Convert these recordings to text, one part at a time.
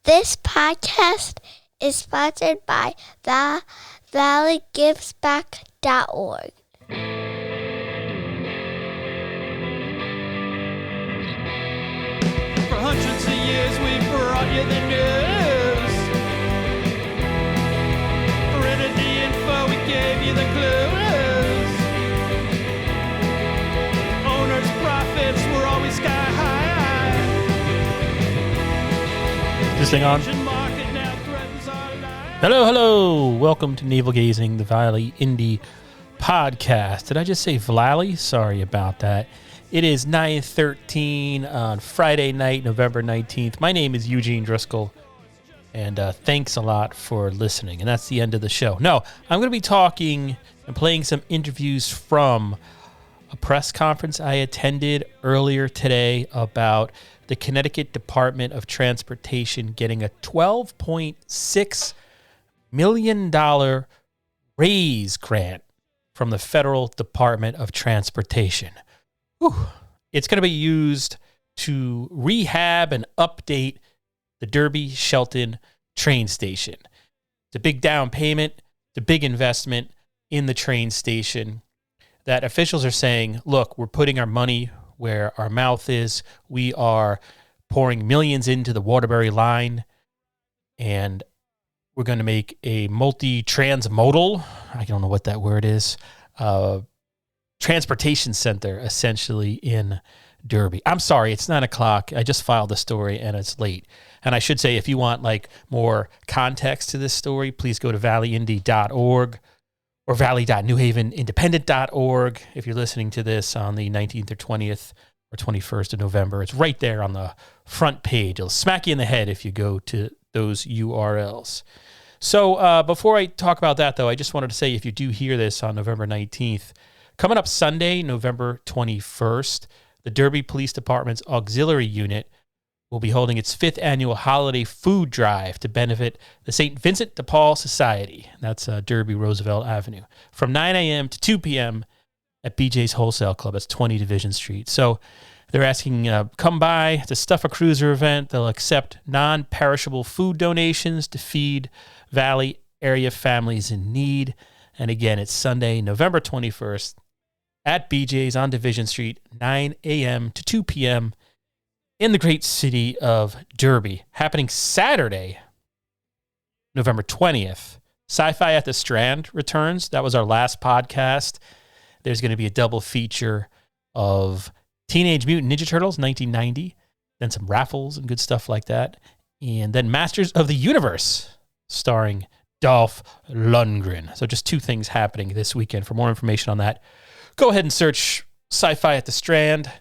This podcast is sponsored by the ValleyGivesBack.org. For hundreds of years we've brought you the news. Printed the info, we gave you the clues. Owners' profits were always sky high. This thing on? Hello. Welcome to Navel Gazing, the Valley Indy podcast. Did I just say Valley? Sorry about that. It is 9:13 on Friday night, November 19th. My name is Eugene Driscoll, and thanks a lot for listening. And that's the end of the show. No, I'm going to be talking and playing some interviews from a press conference I attended earlier today about the Connecticut Department of Transportation getting a $12.6 million raise grant from the Federal Department of Transportation. Whew. It's going to be used to rehab and update the Derby-Shelton train station. It's a big down payment, it's a big investment in the train station that officials are saying, look, we're putting our money where our mouth is. We are pouring millions into the Waterbury line, and we're going to make a multi-transmodal, I don't know what that word is, transportation center, essentially, in Derby. I'm sorry, it's 9 o'clock. I just filed the story, and it's late. And I should say, if you want like more context to this story, please go to valleyindy.org or valley.newhavenindependent.org. If you're listening to this on the 19th or 20th or 21st of November, it's right there on the front page. It'll smack you in the head if you go to those URLs. So before I talk about that, though, I just wanted to say, if you do hear this on November 19th, coming up Sunday, November 21st, the Derby Police Department's Auxiliary Unit will be holding its 5th annual holiday food drive to benefit the St. Vincent de Paul Society. That's Derby Roosevelt Avenue, from 9 a.m. to 2 p.m. at BJ's Wholesale Club. That's 20 Division Street. So they're asking, come by. It's a Stuff a Cruiser event. They'll accept non-perishable food donations to feed Valley area families in need. And again, it's Sunday, November 21st at BJ's on Division Street, 9 a.m. to 2 p.m. in the great city of Derby. Happening Saturday, November 20th, Sci-Fi at the Strand returns. That was our last podcast. There's going to be a double feature of Teenage Mutant Ninja Turtles, 1990, then some raffles and good stuff like that. And then Masters of the Universe, starring Dolph Lundgren. So just two things happening this weekend. For more information on that, go ahead and search Sci-Fi at the Strand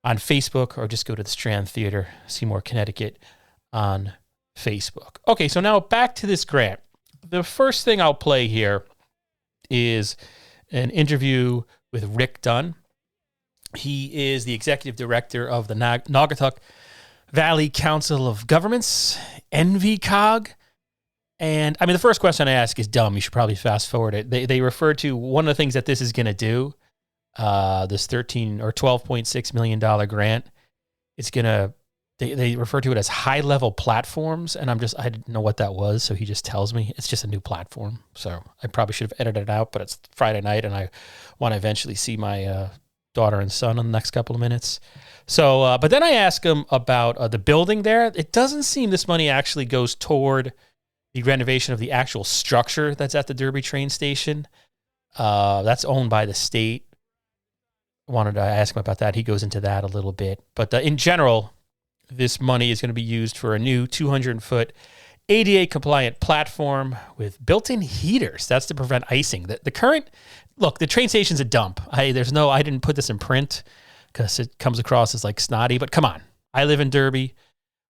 on Facebook, or just go to the Strand Theater, Seymour, Connecticut on Facebook. Okay, so now back to this grant. The first thing I'll play here is an interview with Rick Dunne. He is the executive director of the Naugatuck Valley Council of Governments, VCOG. And I mean, the first question I ask is dumb. You should probably fast forward it. They refer to one of the things that this is going to do, this $12.6 million grant. It's going to, they refer to it as high-level platforms, and I didn't know what that was, so he just tells me it's just a new platform. So I probably should have edited it out, but it's Friday night, and I want to eventually see my daughter and son in the next couple of minutes. So, but then I ask him about the building there. It doesn't seem this money actually goes toward the renovation of the actual structure that's at the Derby train station. That's owned by the state. I wanted to ask him about that. He goes into that a little bit. But in general, this money is going to be used for a new 200-foot ADA-compliant platform with built-in heaters. That's to prevent icing. The train station's a dump. I didn't put this in print because it comes across as like snotty, but come on. I live in Derby.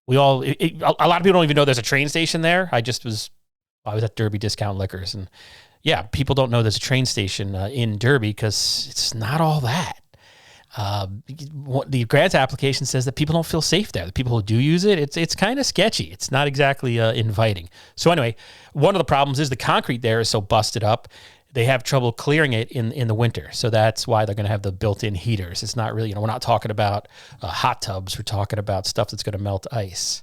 A lot of people don't even know there's a train station there. I was at Derby Discount Liquors, and yeah, people don't know there's a train station in Derby because it's not all that. The grant application says that people don't feel safe there. The people who do use it, it's kind of sketchy. It's not exactly inviting. So anyway, one of the problems is the concrete there is so busted up. They have trouble clearing it in the winter. So that's why they're going to have the built-in heaters. It's not really, we're not talking about hot tubs. We're talking about stuff that's going to melt ice.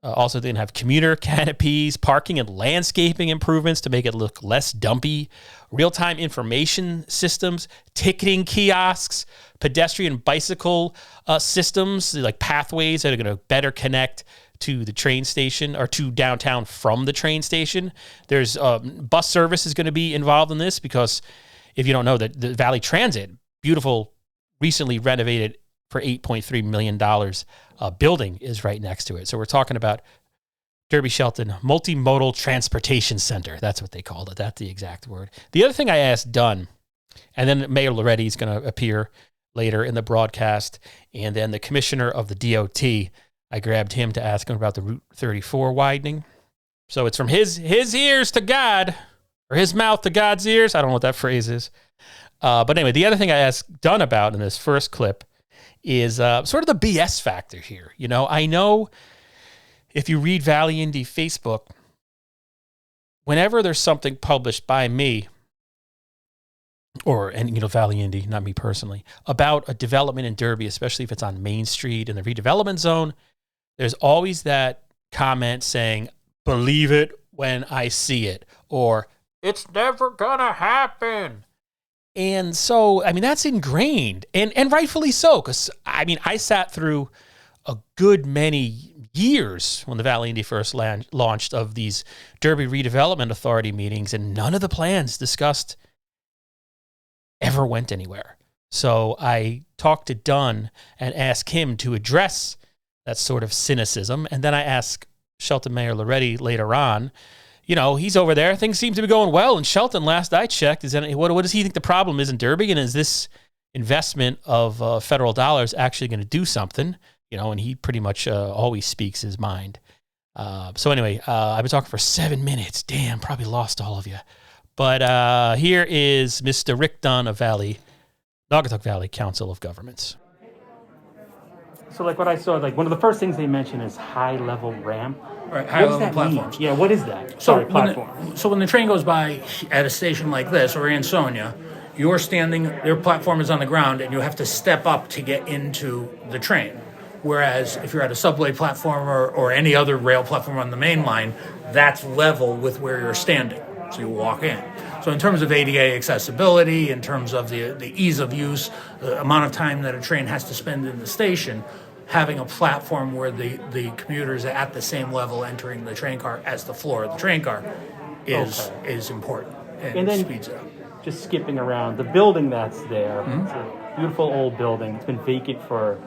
Also, they're going to have commuter canopies, parking and landscaping improvements to make it look less dumpy, real-time information systems, ticketing kiosks, pedestrian bicycle systems, like pathways that are going to better connect to the train station or to downtown from the train station. There's bus service is going to be involved in this because if you don't know that the Valley Transit, beautiful, recently renovated for $8.3 million building is right next to it. So we're talking about Derby-Shelton Multimodal Transportation Center. That's what they called it. That's the exact word. The other thing I asked Dunne, and then Mayor Lauretti is going to appear later in the broadcast, and then the commissioner of the DOT, I grabbed him to ask him about the Route 34 widening. So it's from his ears to God, or his mouth to God's ears. I don't know what that phrase is. But anyway, the other thing I asked Dunne about in this first clip is sort of the BS factor here. You know, I know if you read Valley Indy Facebook, whenever there's something published by me, and Valley Indy, not me personally, about a development in Derby, especially if it's on Main Street in the redevelopment zone, there's always that comment saying, believe it when I see it, or it's never gonna happen. And so, I mean, that's ingrained, and rightfully so, because, I mean, I sat through a good many years when the Valley Indy first launched of these Derby Redevelopment Authority meetings, and none of the plans discussed ever went anywhere. So I talked to Dunne and asked him to address that sort of cynicism, and then I asked Shelton Mayor Lauretti later on, he's over there. Things seem to be going well. And Shelton, last I checked, what does he think the problem is in Derby? And is this investment of federal dollars actually going to do something? And he pretty much always speaks his mind. So anyway, I've been talking for 7 minutes. Damn, probably lost all of you. But here is Mr. Rick Dunne of Naugatuck Valley Council of Governments. So like what I saw, like one of the first things they mention is high-level ramp. Right, high-level platforms. Yeah, what is that? So when the train goes by at a station like this or Ansonia, you're standing, their platform is on the ground, and you have to step up to get into the train. Whereas if you're at a subway platform or any other rail platform on the main line, that's level with where you're standing. So you walk in. So in terms of ADA accessibility, in terms of the ease of use, the amount of time that a train has to spend in the station, having a platform where the commuters are at the same level entering the train car as the floor of the train car is important and then speeds it up. Just skipping around, the building that's there, it's a beautiful old building. It's been vacant for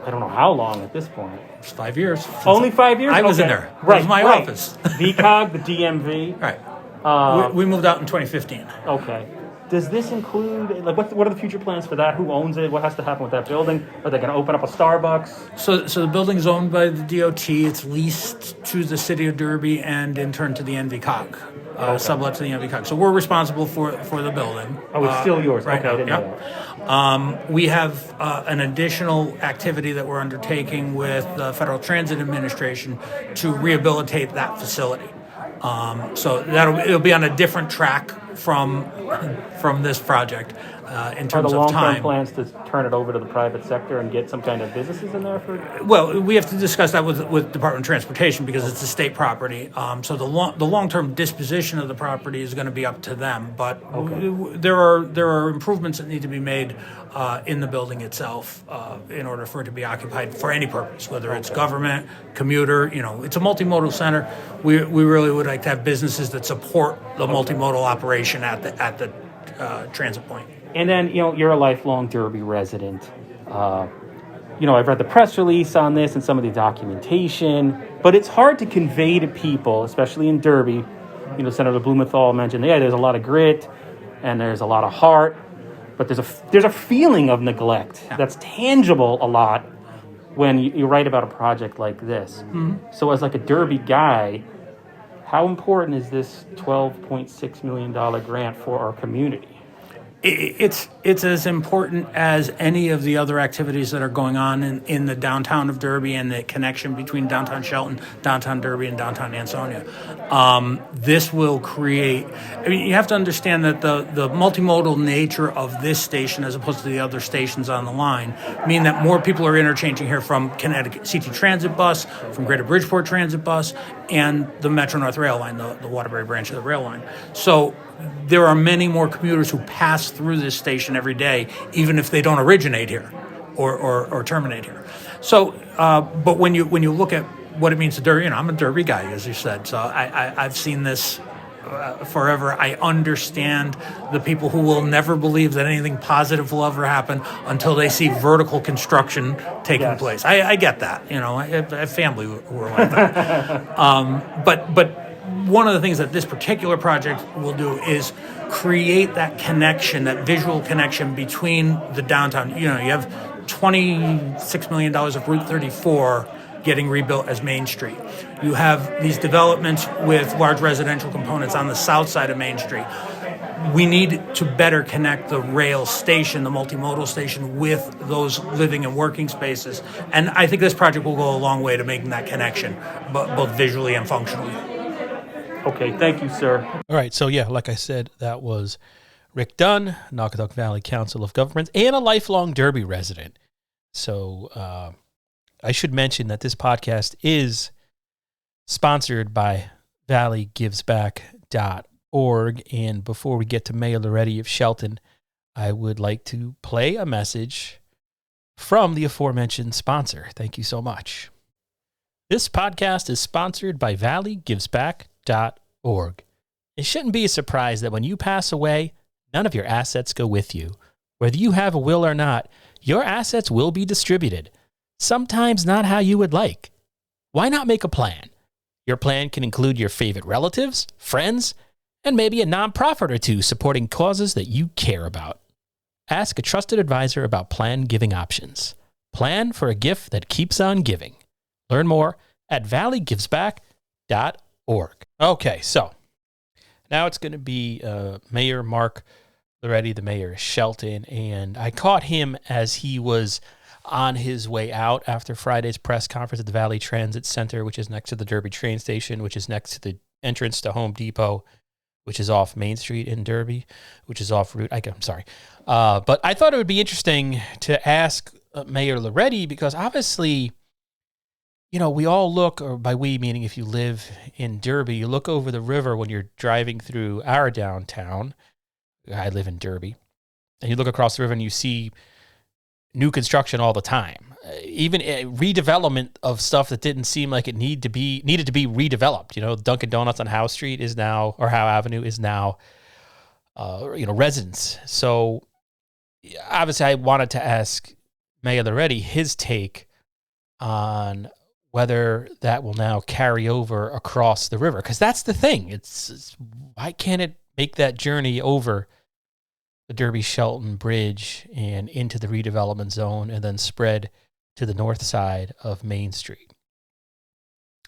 I don't know how long at this point. It's 5 years. Only 5 years? I was in there. Right, It was my office. VCOG, the DMV. Right. We moved out in 2015. Okay. Does this include, like, what are the future plans for that? Who owns it? What has to happen with that building? Are they going to open up a Starbucks? So the building's owned by the DOT. It's leased to the city of Derby and in turn to the NVCOG, sublet to the NVCOG. So we're responsible for the building. Oh, it's still yours. Right okay, now. I didn't know that. We have an additional activity that we're undertaking with the Federal Transit Administration to rehabilitate that facility. So it'll be on a different track from this project in terms of time. Are the long-term plans to turn it over to the private sector and get some kind of businesses in there for? Well, we have to discuss that with Department of Transportation because it's a state property. So the long-term disposition of the property is going to be up to them. But there are improvements that need to be made in the building itself in order for it to be occupied for any purpose, whether it's government, commuter. It's a multimodal center. We really would like to have businesses that support the multimodal operation at the transit point. And then, you're a lifelong Derby resident. I've read the press release on this and some of the documentation, but it's hard to convey to people, especially in Derby. Senator Blumenthal mentioned, there's a lot of grit and there's a lot of heart, but there's a feeling of neglect that's tangible a lot when you write about a project like this. Mm-hmm. So as like a Derby guy, how important is this $12.6 million grant for our community? It's as important as any of the other activities that are going on in the downtown of Derby and the connection between downtown Shelton, downtown Derby, and downtown Ansonia. This will create, I mean, you have to understand that the multimodal nature of this station as opposed to the other stations on the line mean that more people are interchanging here from Connecticut CT Transit Bus, from Greater Bridgeport Transit Bus, and the Metro North Rail Line, the Waterbury branch of the rail line. So there are many more commuters who pass through this station every day, even if they don't originate here or terminate here. So, but when you look at what it means to Derby, I'm a Derby guy, as you said. So I've seen this forever. I understand the people who will never believe that anything positive will ever happen until they see vertical construction taking place. I get that. I have family who are like that. But one of the things that this particular project will do is create that connection, that visual connection between the downtown. You have $26 million of Route 34 getting rebuilt as Main Street. You have these developments with large residential components on the south side of Main Street. We need to better connect the rail station, the multimodal station, with those living and working spaces. And I think this project will go a long way to making that connection, both visually and functionally. Okay, thank you, sir. All right, so yeah, like I said, that was Rick Dunne, Naugatuck Valley Council of Governments, and a lifelong Derby resident. So I should mention that this podcast is sponsored by valleygivesback.org. And before we get to Mayor Lauretti of Shelton, I would like to play a message from the aforementioned sponsor. Thank you so much. This podcast is sponsored by valleygivesback.org. It shouldn't be a surprise that when you pass away, none of your assets go with you. Whether you have a will or not, your assets will be distributed. Sometimes not how you would like. Why not make a plan? Your plan can include your favorite relatives, friends, and maybe a nonprofit or two supporting causes that you care about. Ask a trusted advisor about plan giving options. Plan for a gift that keeps on giving. Learn more at valleygivesback.org. Okay, so now it's going to be Mayor Mark Lauretti, the mayor of Shelton, and I caught him as he was on his way out after Friday's press conference at the Valley Transit Center, which is next to the Derby train station, which is next to the entrance to Home Depot, which is off Main Street in Derby, which is off route. I'm sorry. But I thought it would be interesting to ask Mayor Lauretti because obviously, we all look, or by we meaning if you live in Derby, you look over the river when you're driving through our downtown. I live in Derby. And you look across the river and you see new construction all the time. Even redevelopment of stuff that didn't seem like it needed to be redeveloped. Dunkin' Donuts on Howe Street is now, or Howe Avenue is now, residents. So obviously I wanted to ask Mayor Lauretti his take on whether that will now carry over across the river. Because that's the thing. It's why can't it make that journey over the Derby-Shelton Bridge and into the redevelopment zone and then spread to the north side of Main Street?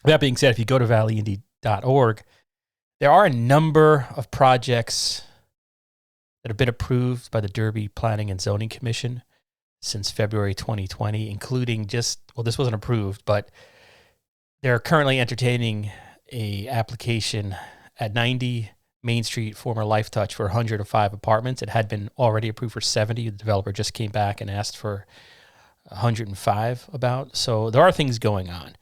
That being said, if you go to valleyindy.org, there are a number of projects that have been approved by the Derby Planning and Zoning Commission since February 2020, including this wasn't approved, but they're currently entertaining a application at 90 Main Street, former Life Touch, for 105 apartments. It had been already approved for 70. The developer just came back and asked for 105 about. So there are things going on.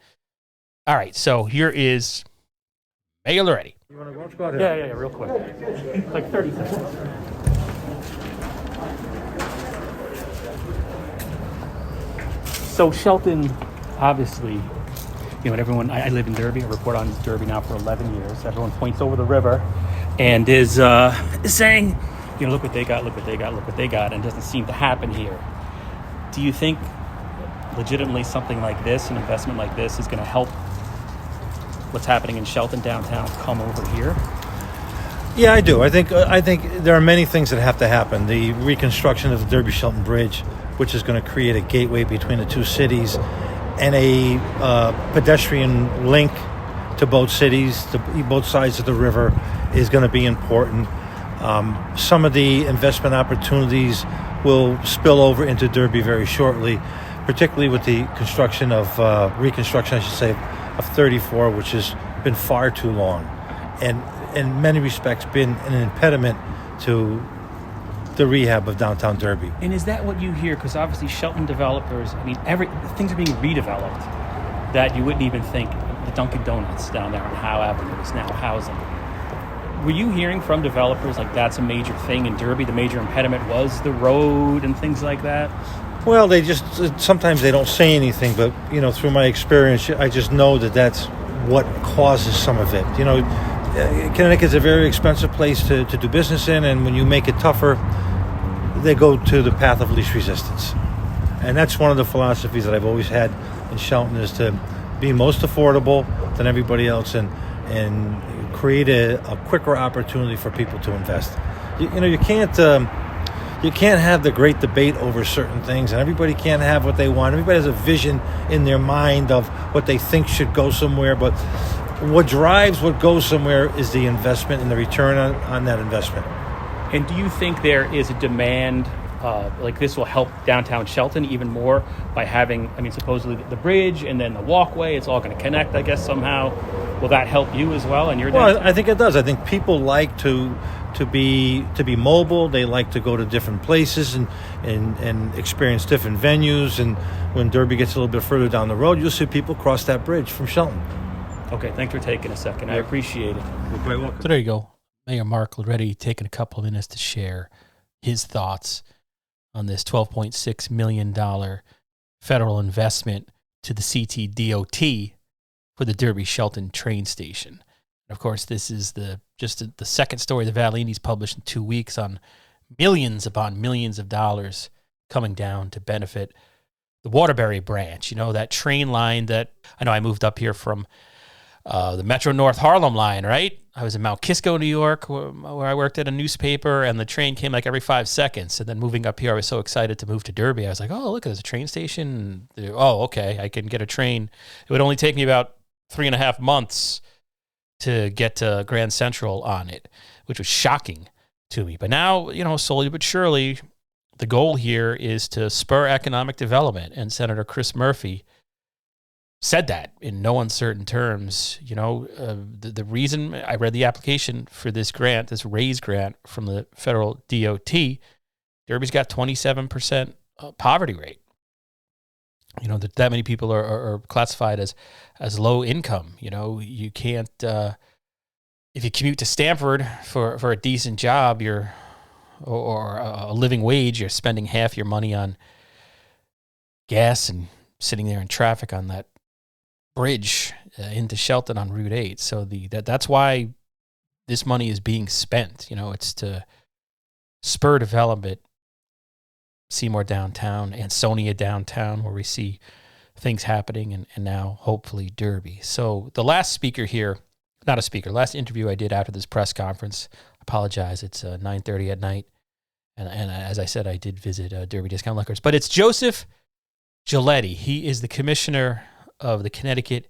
All right, so here is Mayor Lauretti. You want to go? Go ahead. Yeah, real quick. Like 30 seconds. So Shelton, obviously, everyone, I live in Derby. I report on Derby now for 11 years. Everyone points over the river and is saying, look what they got, and it doesn't seem to happen here. Do you think legitimately something like this, an investment like this, is going to help what's happening in Shelton downtown come over here? Yeah, I do. I think there are many things that have to happen. The reconstruction of the Derby-Shelton Bridge, which is going to create a gateway between the two cities, and a pedestrian link to both cities, to both sides of the river, is going to be important. Some of the investment opportunities will spill over into Derby very shortly, particularly with the reconstruction, I should say, of 34, which has been far too long, and in many respects been an impediment to the rehab of downtown Derby. And is that what you hear? Because obviously Shelton developers, I mean, things are being redeveloped that you wouldn't even think. The Dunkin' Donuts down there on Howe Avenue is now housing. Were you hearing from developers like that's a major thing in Derby? The major impediment was the road and things like that? Well, sometimes they don't say anything, but, through my experience, I just know that that's what causes some of it. Connecticut's a very expensive place to do business in, and when you make it tougher, they go to the path of least resistance. And that's one of the philosophies that I've always had in Shelton, is to be most affordable than everybody else and create a quicker opportunity for people to invest. You can't have the great debate over certain things, and everybody can't have what they want. Everybody has a vision in their mind of what they think should go somewhere, but what drives what goes somewhere is the investment and the return on that investment. And do you think there is a demand, like this will help downtown Shelton even more by having, supposedly the bridge and then the walkway, it's all going to connect, I guess, somehow. Will that help you as well? And I think it does. I think people like to be mobile. They like to go to different places and experience different venues. And when Derby gets a little bit further down the road, you'll see people cross that bridge from Shelton. Okay, thanks for taking a second. I appreciate it. You're very welcome. So there you go. Mayor Mark Lauretti taking a couple of minutes to share his thoughts on this $12.6 million federal investment to the CTDOT for the Derby-Shelton train station. And of course, this is the second story the Valley Indy's published in 2 weeks on millions upon millions of dollars coming down to benefit the Waterbury branch. That train line that I moved up here from the Metro North Harlem line, right? I was in Mount Kisco, New York, where I worked at a newspaper, and the train came like every 5 seconds. And then moving up here, I was so excited to move to Derby. I was like, oh, look, there's a train station. Oh, okay, I can get a train. It would only take me about 3.5 months to get to Grand Central on it, which was shocking to me. But now, slowly but surely, the goal here is to spur economic development. And Senator Chris Murphy said that in no uncertain terms. The reason I read the application for this grant, this RAISE grant from the federal DOT, Derby's got 27% poverty rate. That many people are classified as low income. You can't, if you commute to Stamford for a decent job, or a living wage, you're spending half your money on gas and sitting there in traffic on that bridge into Shelton on Route 8. So that's why this money is being spent. It's to spur development, Seymour downtown, Ansonia downtown, where we see things happening, and now hopefully Derby. So the last last interview I did after this press conference, apologize, it's 9:30 at night. And as I said, I did visit Derby Discount Liquors. But it's Joseph Giulietti. He is the commissioner of the Connecticut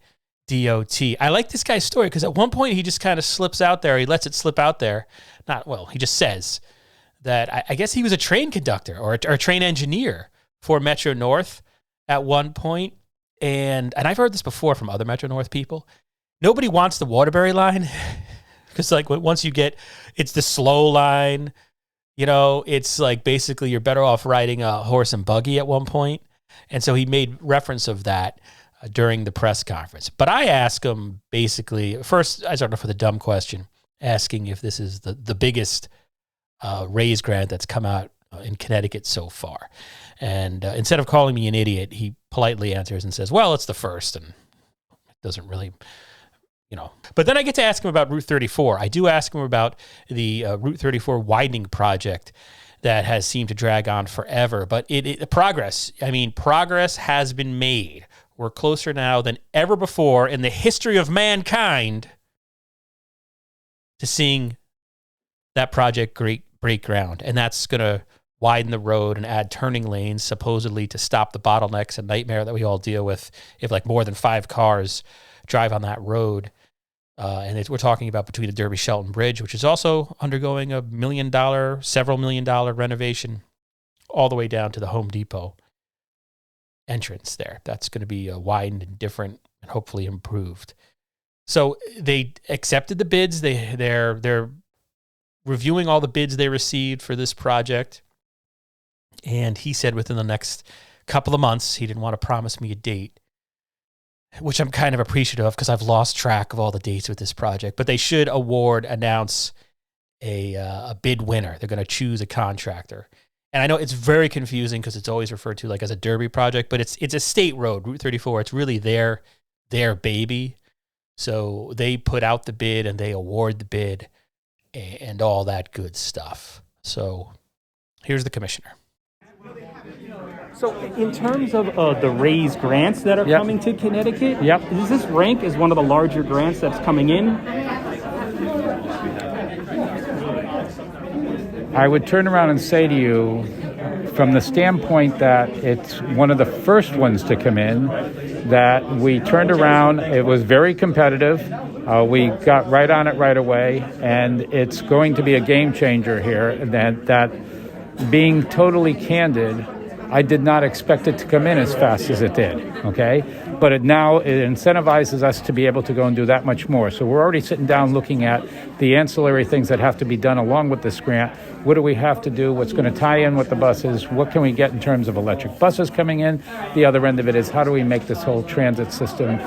DOT. I like this guy's story because at one point he just kind of slips out there. He lets it slip out there. He just says that I guess he was a train conductor or a train engineer for Metro North at one point. And I've heard this before from other Metro North people. Nobody wants the Waterbury line because once you get, it's the slow line, it's like basically you're better off riding a horse and buggy at one point. And so he made reference of that during the press conference. But I asked him basically, first I started off with a dumb question, asking if this is the biggest RAISE grant that's come out in Connecticut so far. And instead of calling me an idiot, he politely answers and says, well, it's the first, and it doesn't really, But then I get to ask him about Route 34. I do ask him about the Route 34 widening project that has seemed to drag on forever. But progress has been made. We're closer now than ever before in the history of mankind to seeing that project break ground. And that's going to widen the road and add turning lanes, supposedly to stop the bottlenecks and nightmare that we all deal with if more than 5 cars drive on that road We're talking about between the Derby-Shelton Bridge, which is also undergoing a several $1 million renovation, all the way down to the Home Depot entrance there. That's going to be widened and different and hopefully improved. So they accepted the bids. They're reviewing all the bids they received for this project. And he said within the next couple of months, he didn't want to promise me a date, which I'm kind of appreciative of because I've lost track of all the dates with this project. But they should announce a bid winner. They're going to choose a contractor. And I know it's very confusing because it's always referred to like as a Derby project, but it's a state road, Route 34. It's really their baby. So they put out the bid and they award the bid and all that good stuff. So here's the commissioner. So in terms of the raised grants that are coming to Connecticut, does this rank as one of the larger grants that's coming in? I would turn around and say to you, from the standpoint that it's one of the first ones to come in, that we turned around, it was very competitive. We got right on it right away, and it's going to be a game changer here. That being totally candid, I did not expect it to come in as fast as it did, okay? But it incentivizes us to be able to go and do that much more. So we're already sitting down looking at the ancillary things that have to be done along with this grant. What do we have to do? What's going to tie in with the buses? What can we get in terms of electric buses coming in? The other end of it is how do we make this whole transit system,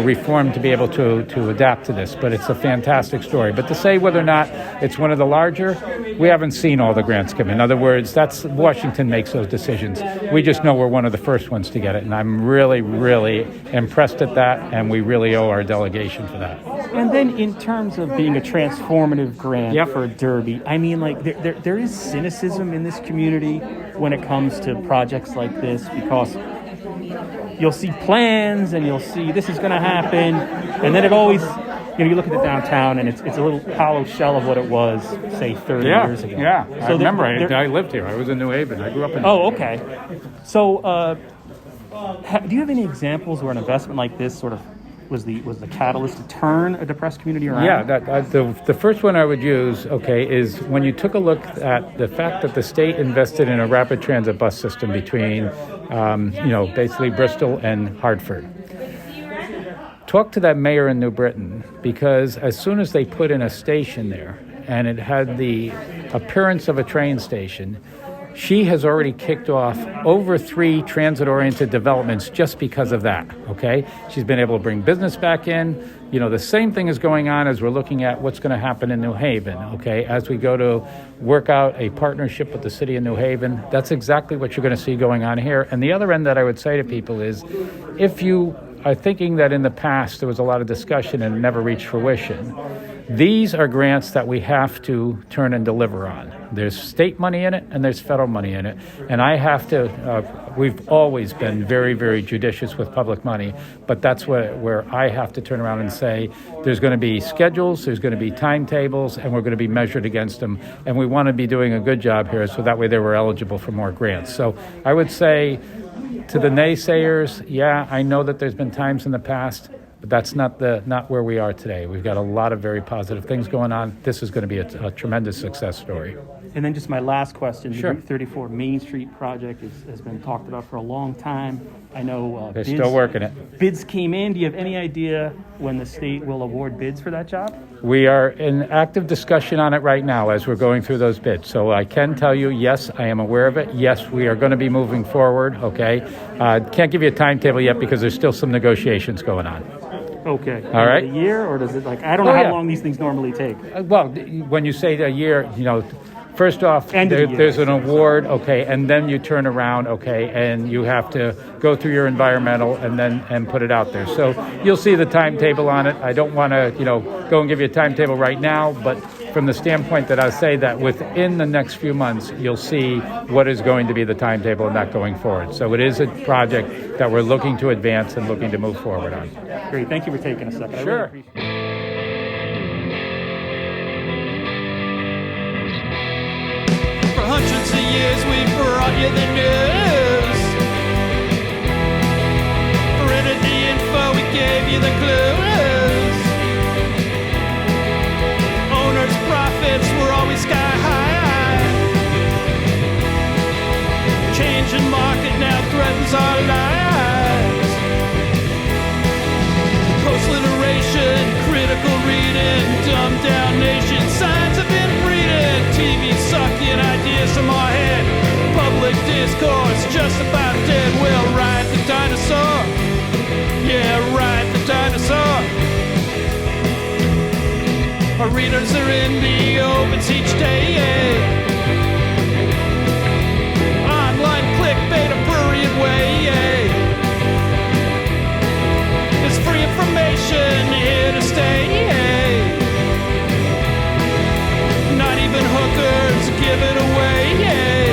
reformed to be able to adapt to this? But it's a fantastic story. But to say whether or not it's one of the larger, we haven't seen all the grants come in. In other words, that's Washington makes those decisions. We just know we're one of the first ones to get it, and I'm really, really impressed at that, and we really owe our delegation for that. And then in terms of being a transformative grant for Derby, I mean, like there is cynicism in this community when it comes to projects like this because you'll see plans and you'll see this is going to happen, and then it always, you look at the downtown and it's a little hollow shell of what it was, say, 30 years ago. Yeah, so I remember. I lived here. I was in New Haven. I grew up in New Haven. Oh, okay. So do you have any examples where an investment like this sort of was the catalyst to turn a depressed community around? Yeah, the first one I would use, is when you took a look at the fact that the state invested in a rapid transit bus system between, basically Bristol and Hartford. Talk to that mayor in New Britain, because as soon as they put in a station there and it had the appearance of a train station, she has already kicked off over 3 transit-oriented developments just because of that, okay? She's been able to bring business back in. The same thing is going on as we're looking at what's going to happen in New Haven, okay? As we go to work out a partnership with the city of New Haven, that's exactly what you're going to see going on here. And the other end that I would say to people is, if you are thinking that in the past there was a lot of discussion and it never reached fruition, these are grants that we have to turn and deliver on. There's state money in it and there's federal money in it. And I have to, we've always been very, very judicious with public money, but that's where I have to turn around and say, there's going to be schedules, there's going to be timetables, and we're going to be measured against them. And we want to be doing a good job here so that way they were eligible for more grants. So I would say to the naysayers, I know that there's been times in the past, but that's not where we are today. We've got a lot of very positive things going on. This is going to be a tremendous success story. And then just my last question. Sure. The Route 34 Main Street project has been talked about for a long time. I know they're still working it. Bids came in. Do you have any idea when the state will award bids for that job? We are in active discussion on it right now as we're going through those bids. So I can tell you, yes, I am aware of it. Yes, we are going to be moving forward, okay? Can't give you a timetable yet because there's still some negotiations going on. Okay. All right. A year, or does it I don't know how long these things normally take. Well, when you say a year, first off, there's an award, okay, and then you turn around, okay, and you have to go through your environmental and put it out there. So you'll see the timetable on it. I don't want to, go and give you a timetable right now, but from the standpoint that I say that within the next few months, you'll see what is going to be the timetable and that going forward. So it is a project that we're looking to advance and looking to move forward on. Great. Thank you for taking a second. Sure. I really appreciate it. For hundreds of years we've brought you the news. Printed the info, we gave you the clues. changes our lives. Post-literation, critical reading, dumbed down nation, signs of inbreeding, TV sucking ideas from our head, public discourse just about dead. We'll ride the dinosaur, yeah, ride the dinosaur. Our readers are in the opens each day, yeah. Online clickbait, a prurient way, yeah. It's free information here to stay, yeah. Not even hookers give it away, yeah.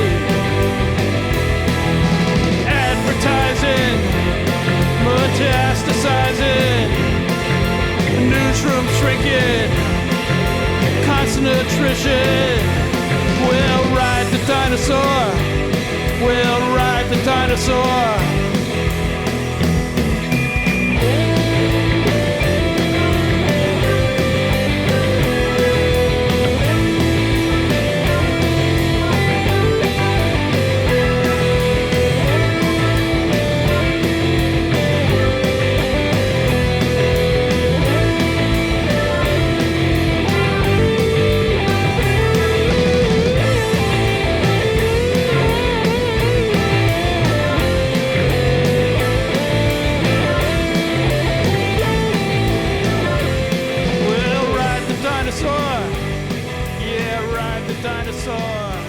Advertising, metastasizing, newsroom shrinking, constant attrition. We'll ride the dinosaur. We'll ride the dinosaur. We'll ride the dinosaur. Yeah, ride the dinosaur.